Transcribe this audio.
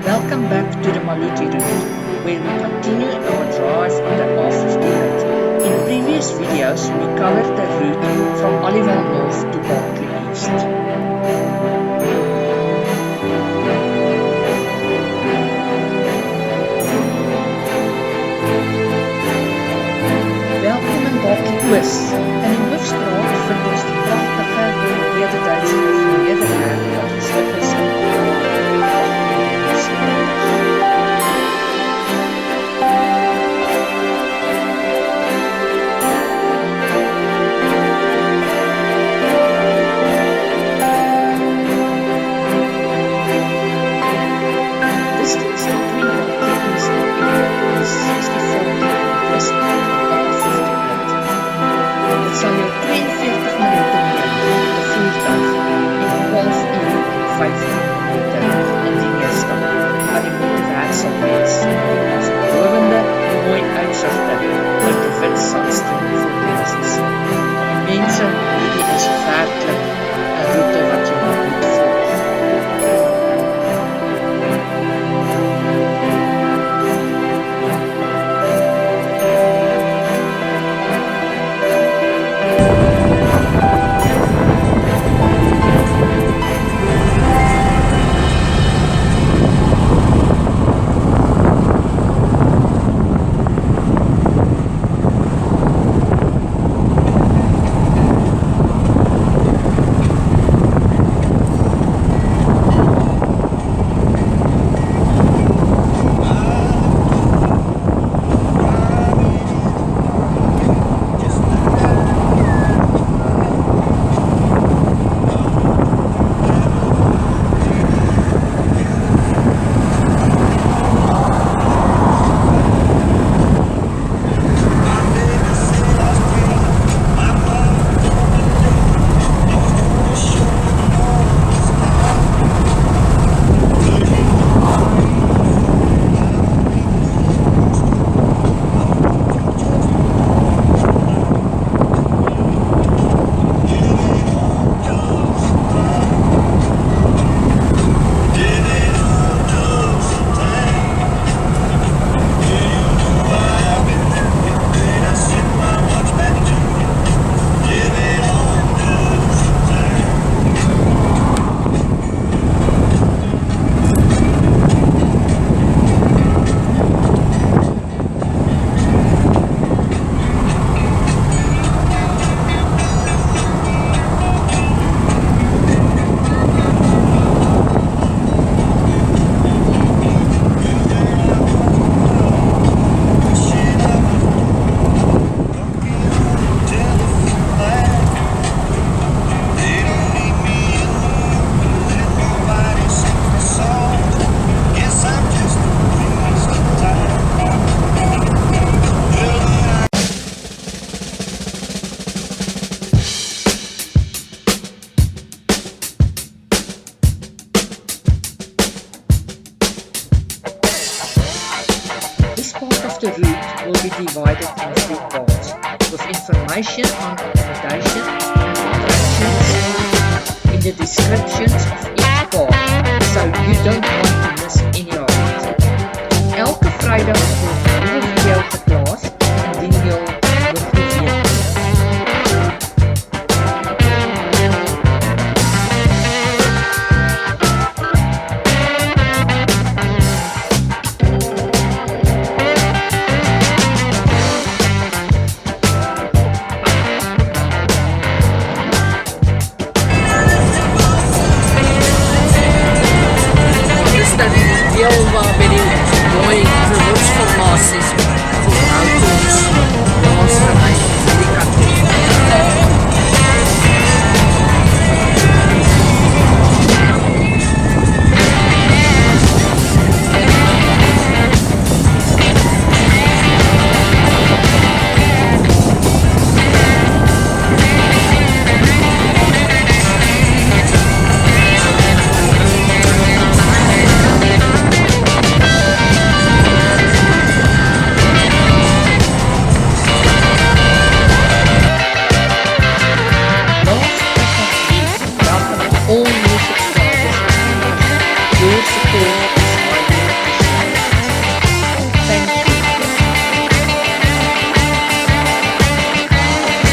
Welcome back to the Maluti route, where we continue our drive on the R58. In previous videos, we covered the route from Olivelle North to Berkeley East. Welkom in Berkeley Oos. In die Hoofstraat vind ons die pragtige wederduidse gereformeerde kerk wat gestig is in 1871. Distance between Berkeley East and England is 64 kilometers on R58. Dit sal jou 42 minute neem met 'n voertuig en 12 uur en 15 minute indien jy stap, wat die moeite werd sal wees met ons belovende mooi uitsigte oor die wit sandsteen formaties. Maar mense, dit is werklik 'n roete wat jy moet volg. This part of the route will be divided into 3 parts, with information on accommodation and attractions in the descriptions of each part, so you don't want to miss any of it. Elke Vrydag word 'n nuwe video geplaas indien jy nog nie weet nie. Deel waarby die mooi verhoedsformasies vir auto's, dansry en die kant. All music starters your support